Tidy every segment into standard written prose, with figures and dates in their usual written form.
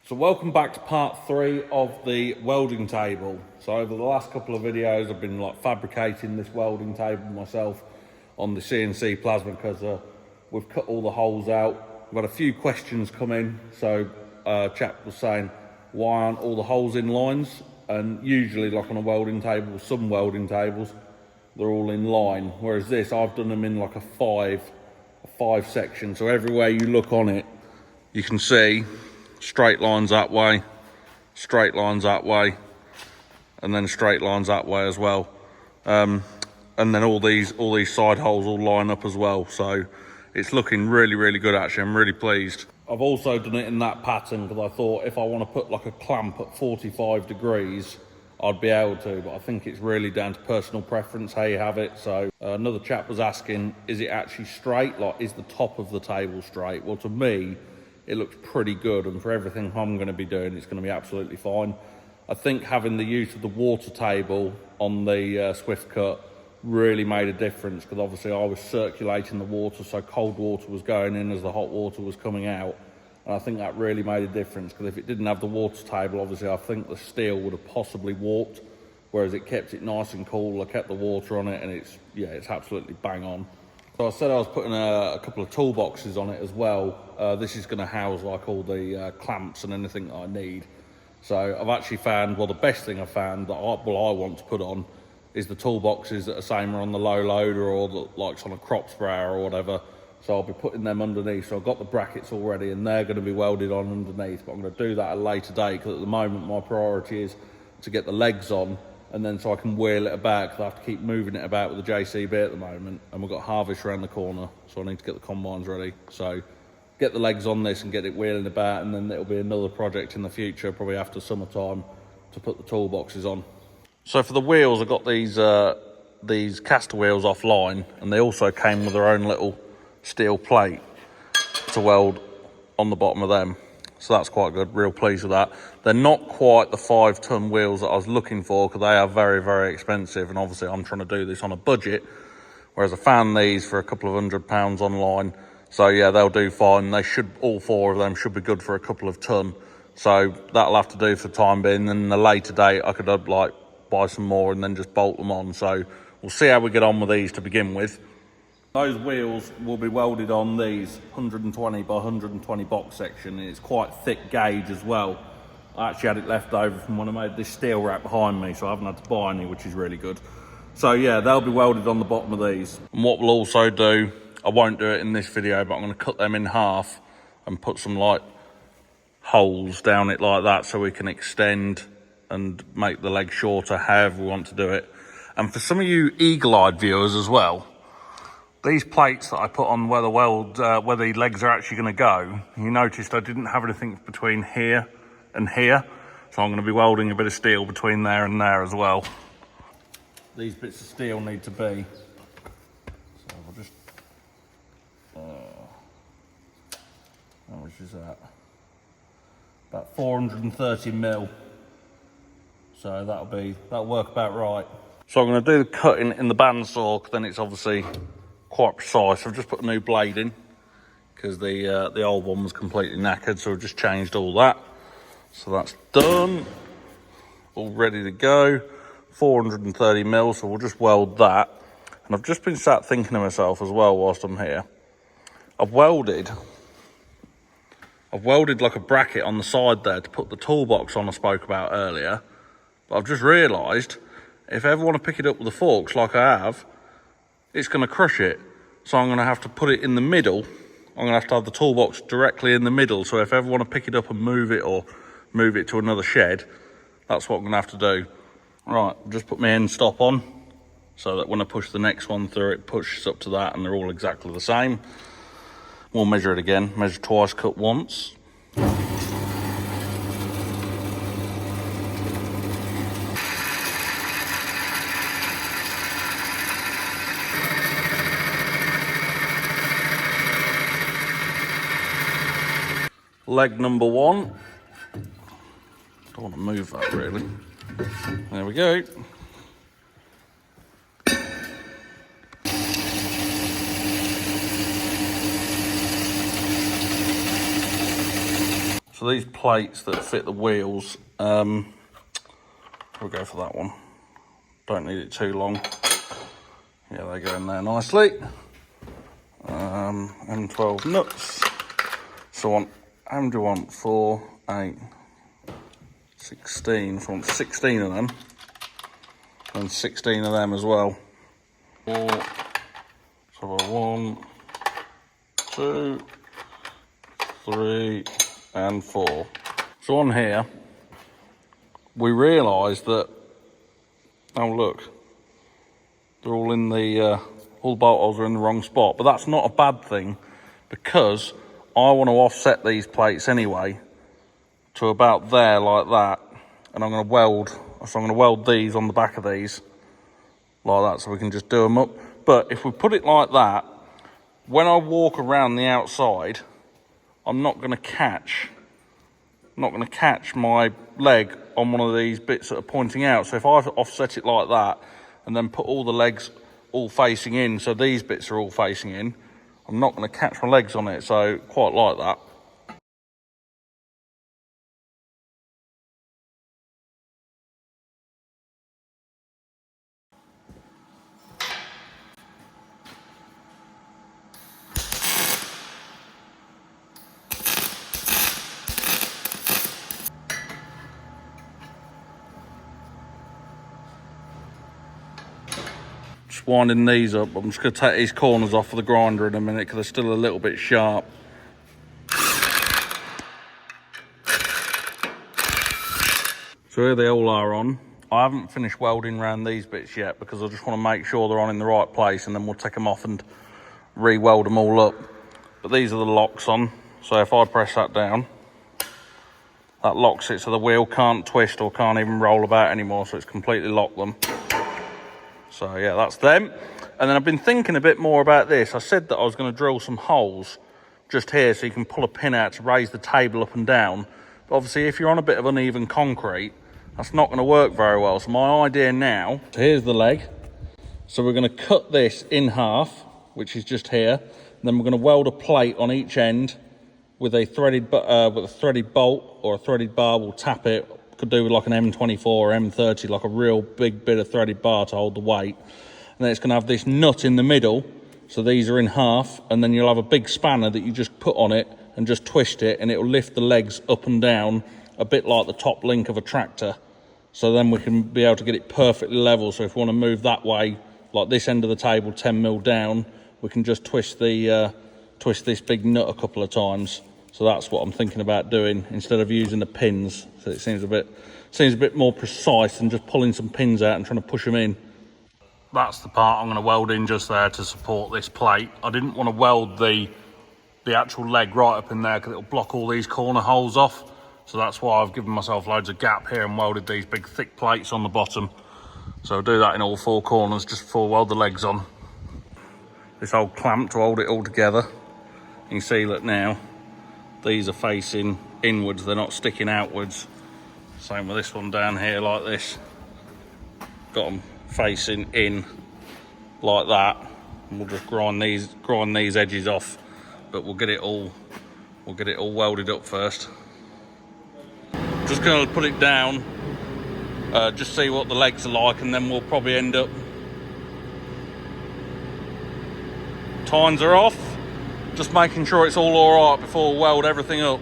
So welcome back to part 3 of the welding table. So over the last couple of videos I've been fabricating this welding table myself on the CNC plasma because we've cut all the holes out. We've had a few questions come in, so a chap was saying why aren't all the holes in lines, and usually like on a welding table, some welding tables, they're all in line, whereas this I've done them in like a five section, so everywhere you look on it you can see straight lines that way, straight lines that way, and then straight lines that way as well. And then all these side holes all line up as well. So it's looking really good actually. I'm really pleased. I've also done it in that pattern because I thought if I want to put like a clamp at 45 degrees, I'd be able to, but I think it's really down to personal preference how you have it. So another chap was asking, is it actually straight? Like, is the top of the table straight? Well, to me, it looks pretty good, and for everything I'm going to be doing, it's going to be absolutely fine. I think having the use of the water table on the Swift Cut really made a difference, because obviously I was circulating the water, so cold water was going in as the hot water was coming out, and I think that really made a difference, because if it didn't have the water table, obviously I think the steel would have possibly warped, whereas it kept it nice and cool. I kept the water on it, and it's absolutely bang on. So I said I was putting a couple of toolboxes on it as well. This is going to house like all the clamps and anything that I need. So I've actually found, well, the best thing I've found that I want to put on is the toolboxes that are same on the low loader or the likes on a crop sprayer or whatever. So I'll be putting them underneath. So I've got the brackets already and they're going to be welded on underneath, but I'm going to do that at a later date, because at the moment my priority is to get the legs on, and then so I can wheel it about, because I have to keep moving it about with the JCB at the moment, and we've got harvest around the corner, so I need to get the combines ready. So get the legs on this and get it wheeling about, and then it'll be another project in the future, probably after summertime, to put the toolboxes on. So for the wheels, I've got these caster wheels offline, and they also came with their own little steel plate to weld on the bottom of them. So that's quite good, real pleased with that. They're not quite the 5-ton wheels that I was looking for, because they are very expensive, and obviously I'm trying to do this on a budget, whereas I found these for a couple of £100 online. So yeah, they'll do fine. They should, all 4 of them should be good for a couple of ton. So that'll have to do for the time being. And at a later date I could buy some more and then just bolt them on. So we'll see how we get on with these to begin with. Those wheels will be welded on these 120 by 120 box section, and it's quite thick gauge as well. I actually had it left over from when I made this steel wrap behind me, so I haven't had to buy any, which is really good. So yeah, they'll be welded on the bottom of these. And what we'll also do, I won't do it in this video, but I'm going to cut them in half and put some holes down it like that, so we can extend and make the leg shorter however we want to do it. And for some of you eagle-eyed viewers as well, these plates that I put on where the legs are actually going to go, you noticed I didn't have anything between here and here, so I'm going to be welding a bit of steel between there and there as well. These bits of steel need to be, so we'll just, how much is that? About 430 mil. So that'll work about right. So I'm going to do the cutting in the bandsaw, because then it's obviously quite precise. I've just put a new blade in because the old one was completely knackered, so I've just changed all that. So that's done, all ready to go. 430 mil, so we'll just weld that. And I've just been sat thinking to myself as well whilst I'm here, I've welded like a bracket on the side there to put the toolbox on I spoke about earlier, but I've just realised if I ever want to pick it up with the forks like I have, it's going to crush it. So I'm going to have to put it in the middle. I'm going to have the toolbox directly in the middle, so if I ever want to pick it up and move it, or move it to another shed, that's what I'm going to have to do. Right, I've just put my end stop on, so that when I push the next one through, it pushes up to that, and they're all exactly the same. We'll measure it again, measure twice, cut once. Leg number 1. Don't want to move that really. There we go. So these plates that fit the wheels, we'll go for that one. Don't need it too long. Yeah, they go in there nicely. M12 nuts. So how many do you want? 4, 8, 16. So I want 16 of them. And 16 of them as well. 4. So 1, 2, 3, and 4. So on here, we realised that, oh look, they're all in the, all the bolt holes are in the wrong spot. But that's not a bad thing, because I want to offset these plates anyway to about there, like that. And I'm going to weld these on the back of these, like that, so we can just do them up. But if we put it like that, when I walk around the outside, I'm not going to catch my leg on one of these bits that are pointing out. So if I offset it like that and then put all the legs all facing in, so these bits are all facing in, I'm not going to catch my legs on it, so quite like that. Just winding these up. I'm just going to take these corners off of the grinder in a minute because they're still a little bit sharp. So here they all are on. I haven't finished welding around these bits yet because I just want to make sure they're on in the right place, and then we'll take them off and re-weld them all up. But these are the locks on. So if I press that down, that locks it so the wheel can't twist or can't even roll about anymore, so it's completely locked them. So yeah, that's them. And then I've been thinking a bit more about this. I said that I was going to drill some holes just here so you can pull a pin out to raise the table up and down. But obviously if you're on a bit of uneven concrete, that's not going to work very well. So my idea now, so here's the leg. So we're going to cut this in half, which is just here. And then we're going to weld a plate on each end with a threaded bolt or a threaded bar. We'll tap it. Could do with like an M24 or M30, like a real big bit of threaded bar to hold the weight. And then it's going to have this nut in the middle. So these are in half, and then you'll have a big spanner that you just put on it and just twist it, and it'll lift the legs up and down a bit like the top link of a tractor. So then we can be able to get it perfectly level. So if we want to move that way, like this end of the table 10mm down, we can just twist this big nut a couple of times. So that's what I'm thinking about doing instead of using the pins. So it seems a bit more precise than just pulling some pins out and trying to push them in. That's the part I'm going to weld in just there to support this plate. I didn't want to weld the actual leg right up in there because it'll block all these corner holes off. So that's why I've given myself loads of gap here and welded these big thick plates on the bottom. So I'll do that in all 4 corners just before I weld the legs on. This old clamp to hold it all together. You can see that now. These are facing inwards, they're not sticking outwards. Same with this one down here like this. Got them facing in like that. And we'll just grind these edges off, but we'll get it all welded up first. Just going to put it down, just see what the legs are like, and then we'll probably end up. Tines are off. Just making sure it's all right before we weld everything up.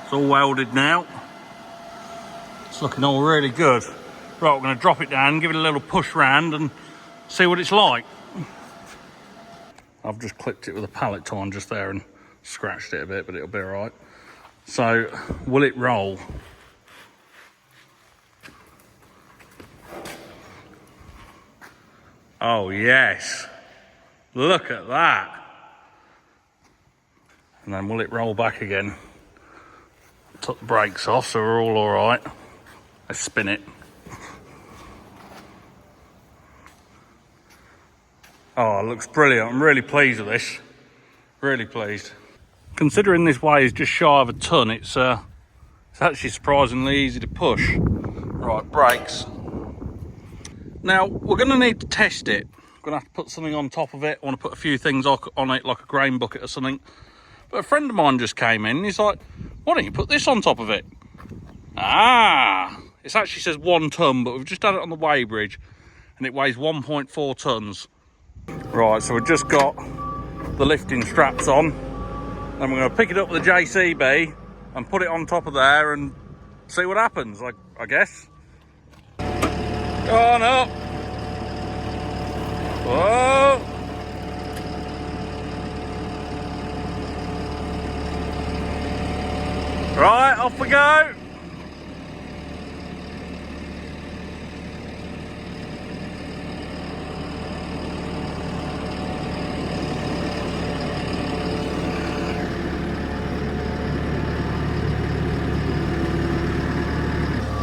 It's all welded now. It's looking all really good. Right, we're going to drop it down, give it a little push round and see what it's like. I've just clipped it with a pallet tine just there and scratched it a bit, but it'll be all right. So, will it roll? Oh yes, look at that. And then will it roll back again? Took the brakes off, so we're all right. Let's spin it. Oh, it looks brilliant. I'm really pleased with this. Really pleased. Considering this weighs just shy of a ton, it's It's actually surprisingly easy to push. Right, brakes. Now, we're going to need to test it. We're going to have to put something on top of it. I want to put a few things on it, like a grain bucket or something. But a friend of mine just came in and he's like, why don't you put this on top of it? Ah, it actually says 1 ton, but we've just had it on the weighbridge and it weighs 1.4 tons. Right, so we've just got the lifting straps on and we're going to pick it up with the JCB and put it on top of there and see what happens, I guess. Go on up. Whoa. Right, off we go.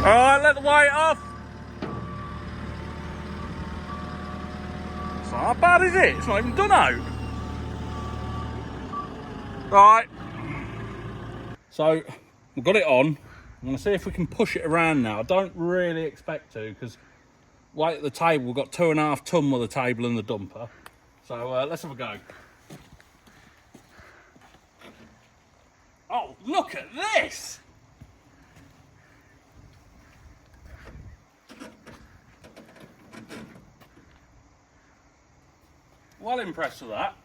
Alright, let the weight off. It's not that bad, is it? It's not even done out. Right. So, we've got it on. I'm going to see if we can push it around now. I don't really expect to, because weight at the table, we've got 2.5 ton with the table and the dumper. So, let's have a go. Oh, look at this! Well impressed with that.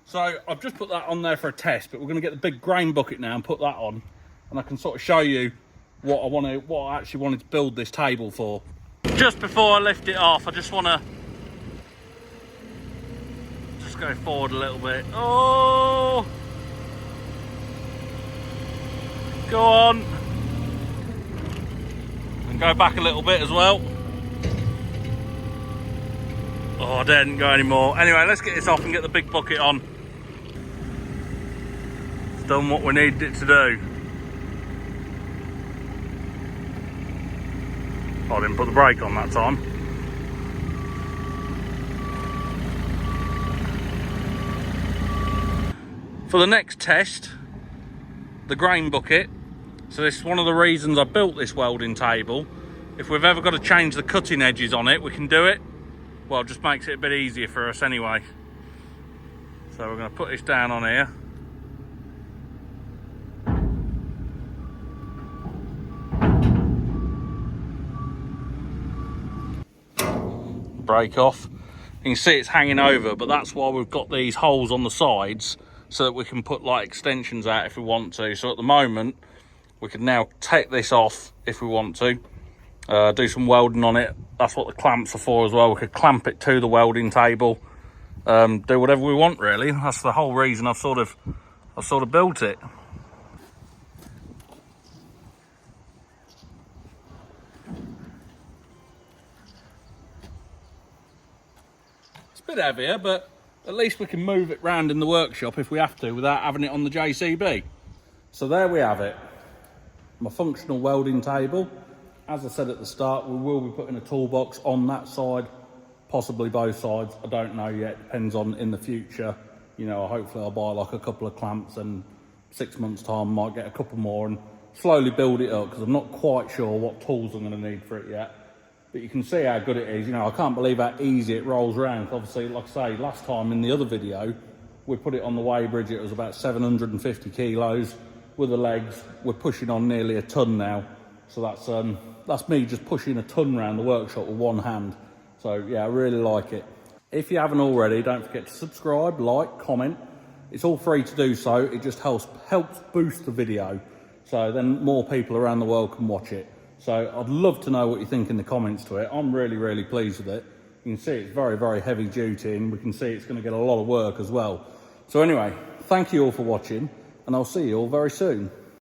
So I've just put that on there for a test, but we're going to get the big grain bucket now and put that on, and I can sort of show you what I actually wanted to build this table for. Just before I lift it off, I just want to just go forward a little bit. Oh, go on, and go back a little bit as well. Oh, I didn't go anymore. Anyway, let's get this off and get the big bucket on. It's done what we needed it to do. I didn't put the brake on that time. For the next test, the grain bucket. So this is one of the reasons I built this welding table. If we've ever got to change the cutting edges on it, we can do it. Well, it just makes it a bit easier for us anyway. So we're going to put this down on here. Brake off. You can see it's hanging over, but that's why we've got these holes on the sides so that we can put like extensions out if we want to. So at the moment, we can now take this off if we want to. Do some welding on it. That's what the clamps are for as well. We could clamp it to the welding table, do whatever we want really. That's the whole reason I've sort of built it. It's a bit heavier, but at least we can move it round in the workshop if we have to without having it on the JCB. So there we have it, my functional welding table. As I said at the start, we will be putting a toolbox on that side, possibly both sides. I don't know yet, depends on in the future. You know, hopefully I'll buy like a couple of clamps and 6 months time might get a couple more and slowly build it up, because I'm not quite sure what tools I'm going to need for it yet. But you can see how good it is. You know, I can't believe how easy it rolls around. Obviously, like I say, last time in the other video, we put it on the weighbridge, it was about 750 kilos. With the legs, we're pushing on nearly a ton now. So that's me just pushing a ton around the workshop with one hand. So yeah, I really like it. If you haven't already, don't forget to subscribe, like, comment. It's all free to do so. It just helps boost the video, so then more people around the world can watch it. So I'd love to know what you think in the comments to it. I'm really, really pleased with it. You can see it's very, very heavy duty, and we can see it's going to get a lot of work as well. So anyway, thank you all for watching, and I'll see you all very soon.